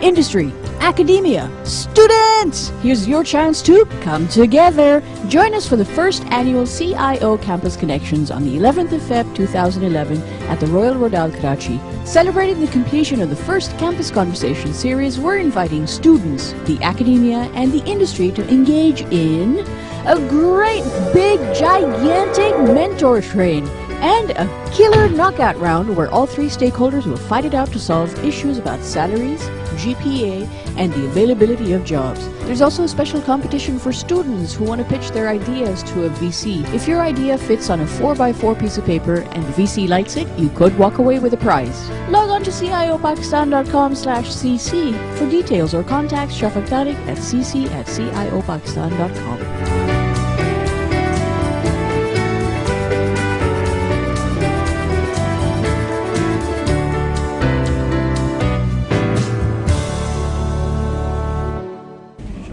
industry, academia, students! Here's your chance to come together. Join us for the first annual CIO Campus Connections on the 11th of Feb 2011 at the Royal Rodal, Karachi. Celebrating the completion of the first Campus Conversation series, we're inviting students, the academia, and the industry to engage in a great, big, gigantic mentor train and a killer knockout round where all three stakeholders will fight it out to solve issues about salaries, GPA, and the availability of jobs. There's also a special competition for students who want to pitch their ideas to a VC. If your idea fits on a 4x4 piece of paper and the VC likes it, you could walk away with a prize. Log on to ciopakistan.com/cc for details or contact Shafaq Tariq at cc@ciopakistan.com.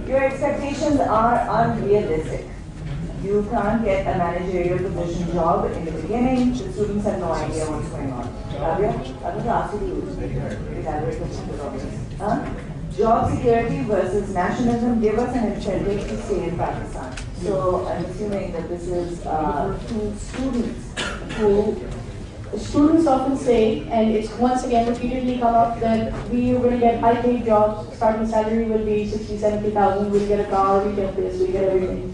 Your expectations are unrealistic. You can't get a managerial position job in the beginning. The students have no idea what's going on. Rabia, I was asked you to elaborate on this. Job security versus nationalism give us an incentive to stay in Pakistan. So I'm assuming that this is to students who students often say, and it's once again repeatedly come up, that we are going to get high paid jobs, starting salary will be 60, 70,000, we'll get a car, we get this, we get everything.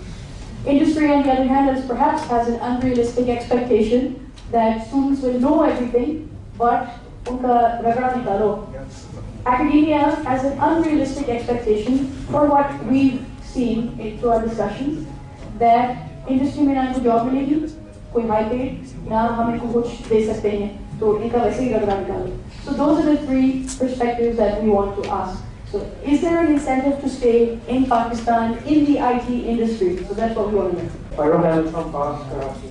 Industry, on the other hand, perhaps has an unrealistic expectation that students will know everything, but unka ragda nikalo. Academia has an unrealistic expectation for what we've seen through our discussions, that industry में ना इनको job मिलेगी, कोई high paid, ना हमें कुछ दे सकते हैं, तो इनका वैसे ही रगड़ा निकालो. So those are the three perspectives that we want to ask. So is there an incentive to stay in Pakistan in the IT industry? So that's what we want to know. Farooq Ahmed from Past Karachi.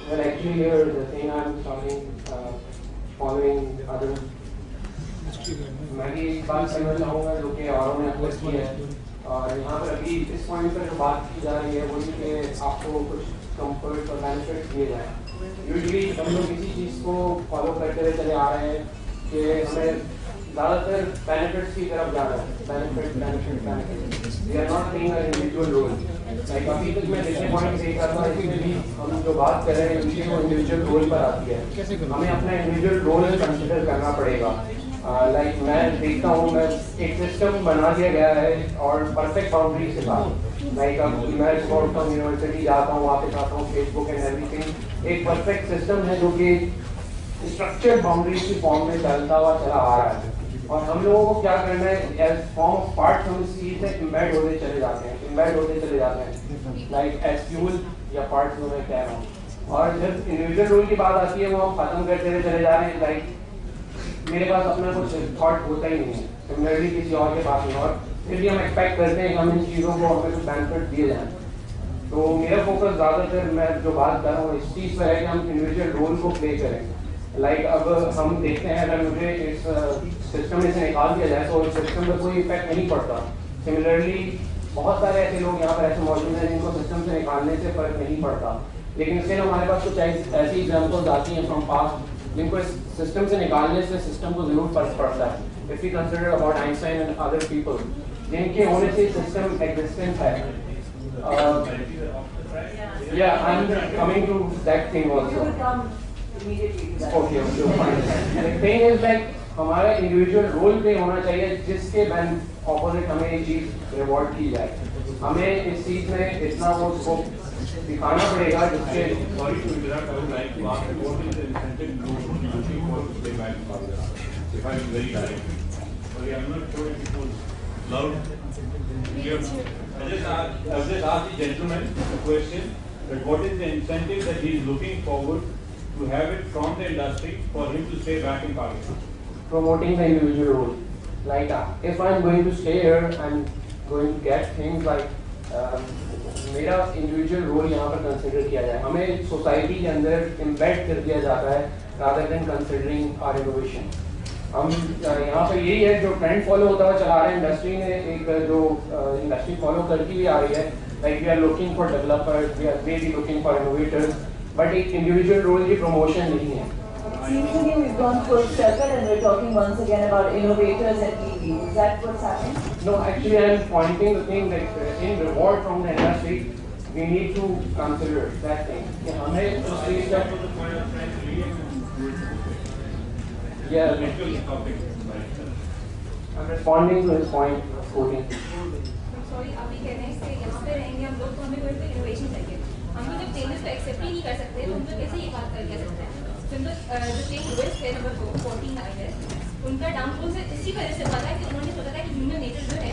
Well, actually here the thing I'm starting following others. मैं भी एक बात करना चाहूँगा जो कि औरों ने अप्रोच की है और यहाँ पर अभी इस पॉइंट पर जो बात की जा रही है वो कि आपको कुछ कंफर्ट और बेनिफिट दिए जाए. यूजुअली हम लोग इसी चीज़ को फॉलो करते हुए चले आ रहे हैं कि हमें ज़्यादातर बेनिफिट्स की तरफ जाना है. Benefit we are not playing an individual role. Like अभी तक मैं जितने पॉइंट देख रहा था इसमें भी हम जो बात कर रहे हैं उनकी वो इंडिविजुअल रोल पर आती है. हमें अपना इंडिविजुअल रोल कंसिडर करना पड़ेगा. लाइक मैं देखता हूँ मैं एक सिस्टम बना दिया गया है और परफेक्ट बाउंड्री के साथ. लाइक अब मैं सुबह उठता हूँ, यूनिवर्सिटी जाता हूँ, वापस आता हूँ, फेसबुक एंड एवरीथिंग एक परफेक्ट सिस्टम है जो कि स्ट्रक्चर्ड बाउंड्रीज की फॉर्म में चलता हुआ चला आ रहा है. और हम लोगों को क्या करना है, एज फॉर्म ऑफ पार्ट हम इस चीज़ से इम्बेड होते चले जाते हैं लाइक एज फ्यूल या पार्ट जो मैं कह रहा हूँ. और जब इंडिविजुअल रोल की बात आती है वो हम खत्म करते हुए चले जा रहे हैं. लाइक मेरे पास अपना कुछ थॉट होता ही नहीं है, सिमिलरली किसी और के पास नहीं, और फिर भी हम एक्सपेक्ट करते हैं कि हम इन चीज़ों को हमें कुछ बेनिफिट दिए जाएँ. तो मेरा फोकस ज़्यादातर मैं जो बात कर रहा हूँ इस चीज़ पर है कि हम इंडिविजुअल रोल को प्ले करें. लाइक अब हम देखते हैं अगर मुझे इस सिस्टम में से निकाल दिया जाए तो इस सिस्टम पर कोई इफेक्ट नहीं पड़ता. सिमिलरली बहुत सारे ऐसे लोग यहाँ पर ऐसे मौजूद हैं जिनको सिस्टम से निकालने से फर्क नहीं पड़ता. लेकिन इसके हमारे पास कुछ ऐसी एग्जाम्पल्स आती हैं फ्रॉम पास्ट जिनको इस सिस्टम से निकालने से सिस्टम को जरूर फर्क पड़ता है. If you consider about Einstein and other people जिनके होने से सिस्टम एग्जिस्टेंस है. या I am coming to that thing also. Okay fine. The thing is like हमारा इंडिविजुअल रोल पे होना चाहिए जिसके ऑपोजिट हमें ये चीज रिवॉर्ड की जाए. हमें इस चीज में इतना वो स्कोप दिखाना पड़ेगा जिससे I've just asked the gentleman a question that what is the incentive that he is looking forward to have it from the industry for him to stay back in Pakistan? Promoting the individual role. Like if I'm going to stay here, I'm going to get things like मेरा individual role यहाँ पर consider किया जाए. हमें society के अंदर embed कर दिया जाता है rather than considering our innovation. हम यहाँ पर यही है जो ट्रेंड फॉलो होता हुआ चला रहा है. इंडस्ट्री ने एक जो इंडस्ट्री फॉलो करती हुई आ रही है like we are looking for developers, we are maybe looking for innovators, but एक individual role की promotion नहीं है. Seems to me we've gone full circle and we're talking once again about innovators and EVs. Is that what's happening? No, actually I am pointing the thing that in reward from the industry, we need to consider that thing. कि हमें उस चीज़ का I'm responding to his point, quoting. Sorry आप ये कह रहे हैं इससे यहाँ पे रहेंगे हम लोग तो हमें कोई तो इनोवेशन चाहिए. हम तो जब चेंजेस को एक्सेप्ट ही नहीं कर सकते तो हम लोग कैसे ये बात कर सकते हैं. तो जो चेंज हुए थे नंबर 14 आई है उनका डाउनफॉल से इसी वजह से हुआ था कि उन्होंने सोचा था कि ह्यूमन नेचर जो है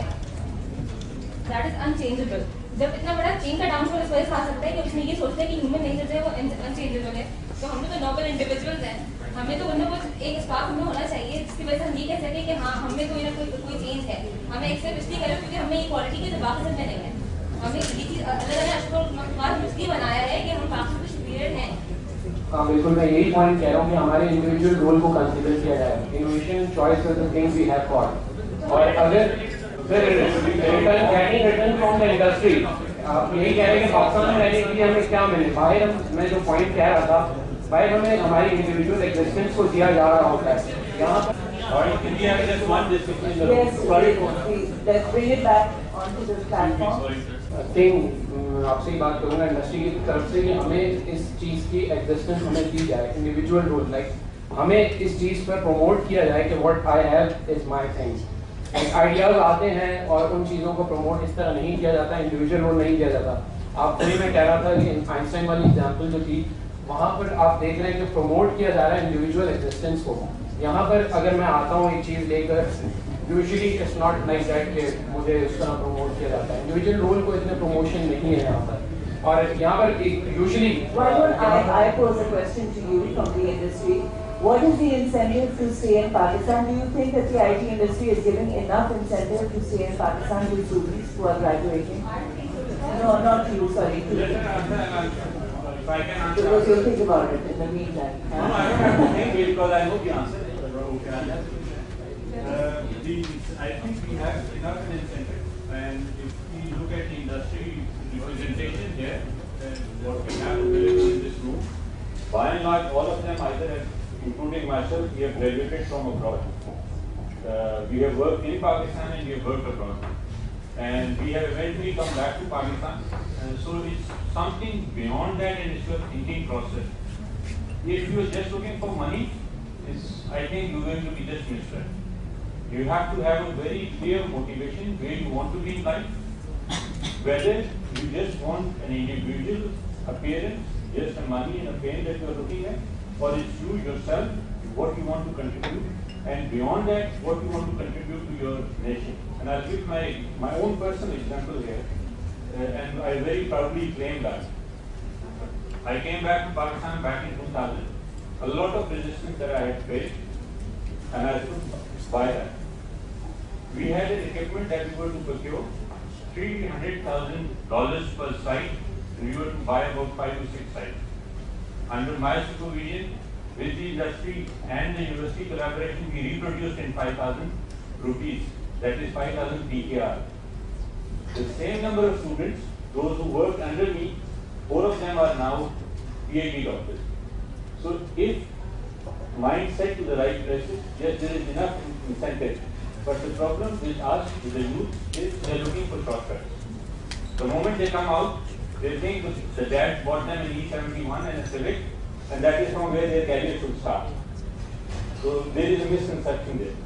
दैट इज अनचेंजेबल. जब इतना बड़ा चेंज का डाउनफॉल इस वजह से आ सकता है कि उसने ये सोचता है कि ह्यूमन नेचर जो है वो अनचेंजेबल है. तो हम लोग तो नॉर्मल इंडिविजुअल्स हैं, हमें तो कुछ एक स्पार्क हमें होना चाहिए जिसकी वजह से हम ये कह सकें कि हाँ हमें कोई ना कोई चेंज है. हमें एक्सेप्ट इसलिए करें क्योंकि हमें इक्वालिटी के जवाब में नहीं है. हमें ये चीज़ अल्लाह ने अशुक्र इसलिए बनाया है कि हम बाकी कुछ पीरियड हैं. हाँ बिल्कुल, मैं यही पॉइंट कह रहा हूँ कि हमारे इंडिविजुअल रोल को कंसीडर किया जाए. Innovation choice is the thing we have got. और अगर फिर रिटर्न फ्रॉम द इंडस्ट्री आप यही कह रहे हैं कि पाकिस्तान में रहने के लिए हमें क्या मिले. बाहर मैं जो पॉइंट कह रहा था, बाहर हमें हमारी इंडिविजुअल एग्जिस्टेंस को दिया जा रहा होता है. यहाँ पर Yes, let's bring it back onto the platform. आपसे ही बात करूंगा इंडस्ट्री की तरफ से कि हमें इस चीज़ की एग्जिस्टेंस हमें दी जाए. इंडिविजुअल रोल लाइक हमें इस चीज़ पर प्रमोट किया जाए कि what I have is my things. Ideas आते हैं और उन चीज़ों को प्रमोट इस तरह नहीं किया जाता, इंडिविजुअल रोल नहीं किया जाता. आपको ही मैं कह रहा था कि आइंस्टाइन वाली एग्जाम्पल जो थी वहाँ पर आप देख रहे हैं कि प्रमोट किया जा रहा है इंडिविजुअल एग्जिस्टेंस को. यहाँ पर अगर मैं आता हूँ एक चीज़ लेकर, usually it's not like that कि मुझे उस तरह प्रमोट किया जाता है. इंडिविजुअल रोल को इतने प्रमोशन नहीं है यहाँ पर. और यहाँ पर usually Why don't I pose a question to you from the industry? What is the incentive to stay in Pakistan? Do you think that the IT industry is giving enough incentive to stay in Pakistan to students who are graduating? No, not you, sorry. If I can answer. Because you'll think about it in the meantime. No, I have to think because I know the answer. I think we have enough incentive, and if we look at the industry representation here, then what we have available in this room, by and large, all of them either have, including myself, we have graduated from abroad. We have worked in Pakistan and we have worked abroad, and we have eventually come back to Pakistan. So it's something beyond that, and it's your thinking process. If you are just looking for money, I think you're going to be just misled. You have to have a very clear motivation where you want to be in life. Whether you just want an individual appearance, just the money and the fame that you are looking at, or it's you yourself, what you want to contribute, and beyond that, what you want to contribute to your nation. And I'll give my own personal example here, and I very proudly claim that. I came back to Pakistan back in 2000. A lot of resistance that I had faced, and I stood by that. We had an equipment that we were to procure $300,000 per site, and we were to buy about 5 to 6 sites. Under my supervision, with the industry and the university collaboration, we reproduced in 5,000 rupees, that is 5,000 PKR. The same number of students, those who worked under me, 4 of them are now PhD doctors. So if mind set to the right places, yes, there is enough incentive. But the problem with us, with the youth, is they are looking for shortcuts. The moment they come out, they think the dad bought them an E71 and a Civic, and that is from where their career should start. So there is a misconception there.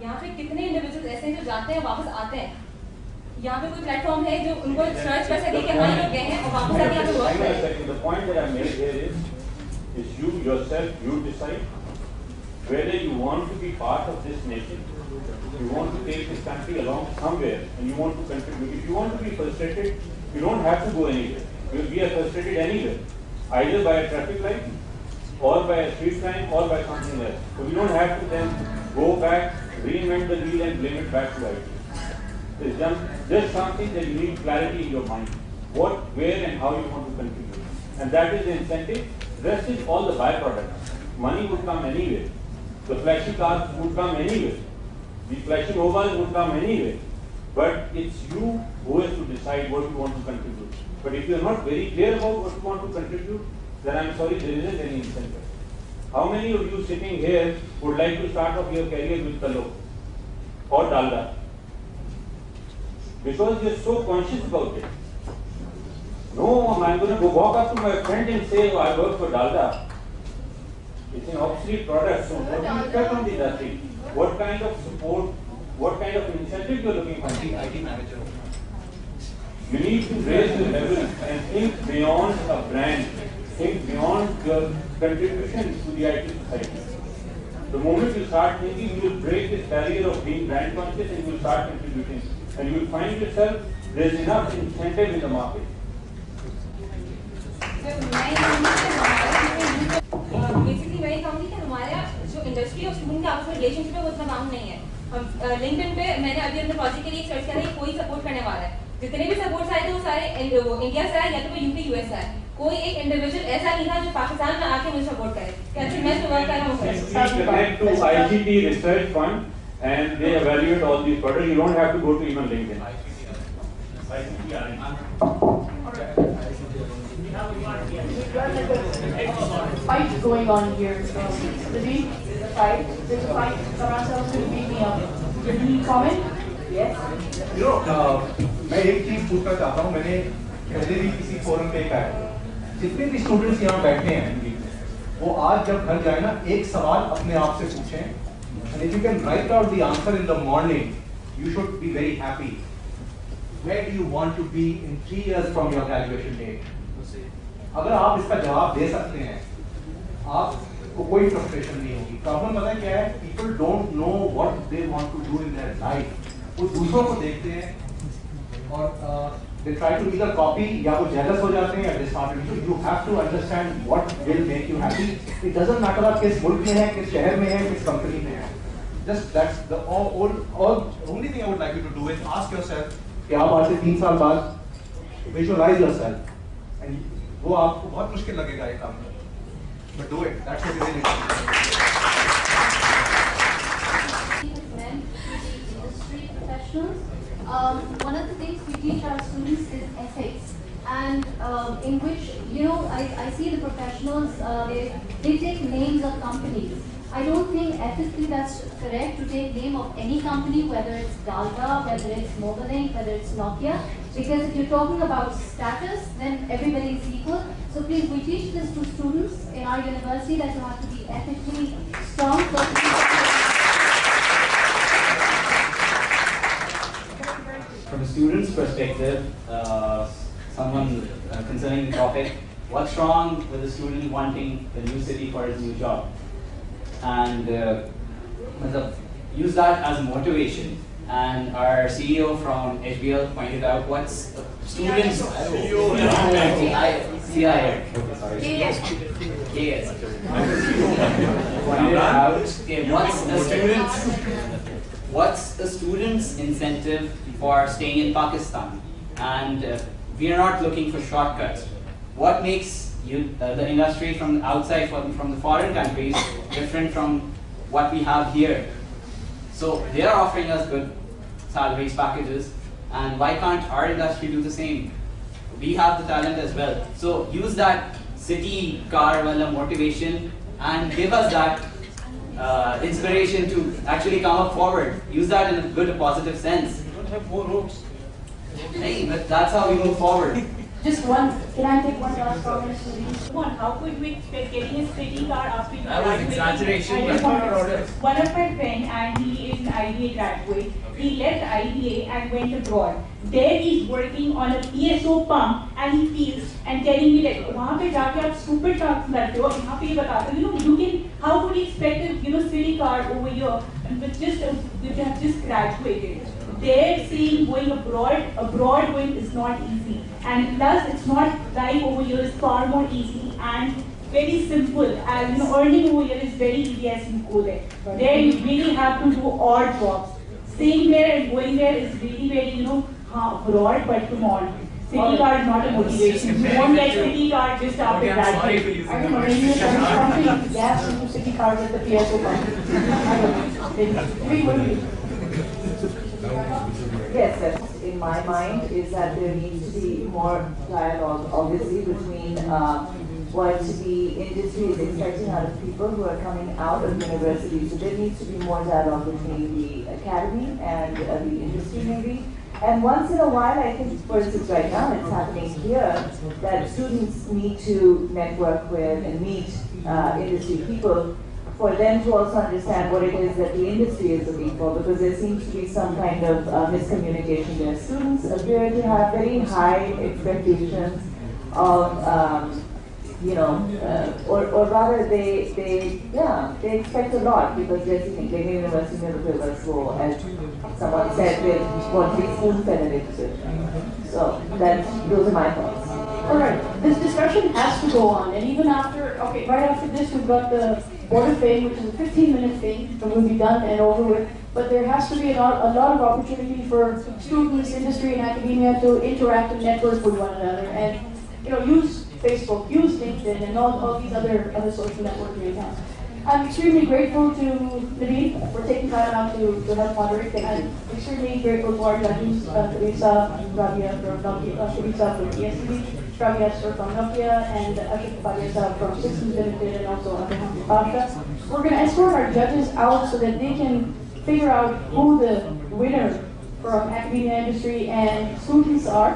यहाँ पे कितने individuals ऐसे हैं जो जाते हैं वापस आते हैं. यहाँ पे कोई प्लेटफॉर्म है जो उनको सर्च कर सके कि हाँ लोग गए हैं और वापस आके यहाँ पे वर्क करें. The point that I made here is you yourself, you decide whether you want to be part of this nation, you want to take this country along somewhere, and you want to contribute. If you want to be frustrated, you don't have to go anywhere. We are frustrated anywhere, either by a traffic light, or by a street crime, or by something else. So we don't have to then go back, reinvent the wheel, and blame it back to IT. It's just something that you need clarity in your mind. What, where, and how you want to contribute. And that is the incentive. The rest is all the byproducts. Money would come anywhere. The flashy cars would come anywhere. The flashing mobiles would come anyway, but it's you who has to decide what you want to contribute. But if you are not very clear about what you want to contribute, then I'm sorry, there isn't any incentive. How many of you sitting here would like to start off your career with Kalo or Dalda? Because you're so conscious about it. No, I'm going to go walk up to my friend and say, oh, I work for Dalda. It's an obsolete product, so what do you expect from the industry? What kind of support, what kind of incentive you're looking for? IT manager. You need to raise the level and think beyond a brand. Think beyond your contribution to the IT society. The moment you start thinking, you will break this barrier of being brand conscious and you will start contributing. And you will find yourself, there's enough incentive in the market. Basically मैं ये कहूँगी कि हमारा जो industry और student का आपस में रिलेशनशिप है वो उतना काम नहीं है। हम लिंक्डइन पे मैंने अभी अपने प्रोजेक्ट के लिए सर्च किया था कोई सपोर्ट करने वाला है। जितने भी सपोर्ट्स आए थे वो सारे इंडिया से आए या तो यूपी यूएस आए। कोई एक इंडिविजुअल ऐसा नहीं था जो पाकिस्तान में आके मुझे सपोर्ट करे। कैसे मैं जो वर्क कर रहा हूँ connect to IGT Research Fund and they evaluate all these products. You don't have to go to even LinkedIn. Fight going on here. There's a fight. Someone's going to beat me up. Any comment? Yes. You know, मैं एक चीज पूछना चाहता हूँ. मैंने पहले भी किसी फोरम पे कहा जितने भी स्टूडेंट्स यहाँ बैठे हैं वो आज जब घर जाए ना एक सवाल अपने आप से पूछें. And if you can write out the answer in the morning, you should be very happy. Where do you want to be in 3 years from your graduation date? अगर आप इसका जवाब दे सकते हैं, आपको कोई फ्रस्ट्रेशन नहीं होगी. प्रॉब्लम पता है क्या है? People don't know what they want to do in their life. वो दूसरों को देखते हैं और they try to either copy या वो jealous हो जाते हैं या they start to. You have to understand what will make you happy. It doesn't matter आप किस मुल्क में हैं, किस शहर में हैं, किस कंपनी में हैं. Just that's the only thing I would like you to do is ask yourself कि आप आज से 3 साल बाद visualize yourself and वो आपको बहुत मुश्किल लगेगा ये काम. But do it. That's what it is. Industry professionals. One of the things we teach our students is ethics, and in which I see the professionals they take names of companies. I don't think ethically that's correct to take name of any company, whether it's Dalda, whether it's Mobilink, whether it's Nokia, because if you're talking about status, then everybody is equal. So please, we teach this to students in our university that you have to be ethically strong. From a student's perspective, someone concerning the topic, what's wrong with a student wanting the new city for his new job? And use that as motivation. And our CEO from HBL pointed out what's a student's what's a student's incentive for staying in Pakistan? And we are not looking for shortcuts. What makes the industry from outside, from the foreign countries, different from what we have here? So they are offering us good salaries, packages, and why can't our industry do the same? We have the talent as well. So use that city car wala motivation and give us that inspiration to actually come up forward. Use that in a good, positive sense. You don't have more roads. Hey, but that's how we move forward. Just one. Can I take one last comment, please? How could we expect getting a city car after you That was exaggeration. One of my friends, and he is an IBA graduate, he left IBA and went abroad. There he's working on a PSO pump and he feels and telling me that वहाँ पे जाके आप super trucks करते हो, यहाँ पे ये बताते हो, you can, how could you expect a city car over here with just you have just graduated? They're saying going abroad going is not easy, and plus it's not driving over here is far more easy and very simple. And earning over here is very easy as you go there. There you really have to do odd jobs. Staying there and going there is really very broad, but come on. City car is not a motivation. You won't get city car just after graduating. I don't know, maybe you're pumping gas into city cars at the PSO pump. I don't know. Maybe what do you? Yes, that's in my mind is that there needs to be more dialogue, obviously, between what the industry is expecting out of people who are coming out of university. So there needs to be more dialogue between the academy and the industry, maybe. And once in a while, I think, for instance, right now it's happening here, that students need to network with and meet industry people for them to also understand what it is that the industry is looking for, because there seems to be some kind of miscommunication there. Students appear to have very high expectations of, or rather they expect a lot because they're thinking Delhi University में रुपए बस वो, as someone said, with what we spoon-fed it. So those are my thoughts. All right, this discussion has to go on, and even after, right after this, we've got the Board of Fame, which is a 15-minute thing, that will be done and over with. But there has to be a lot of opportunity for students, industry, and academia to interact and network with one another, and use Facebook, use LinkedIn, and all these other social networking accounts. I'm extremely grateful to Naveen for taking time out to help moderate. I'm extremely grateful to our judges, Teresa, Rabia from Nokia, Teresa from ESCB, Rabia from Nokia, and Ashok Padia from Systems Limited, and also Abraham Pasha. We're going to escort our judges out so that they can figure out who the winner from academia, industry, and students are.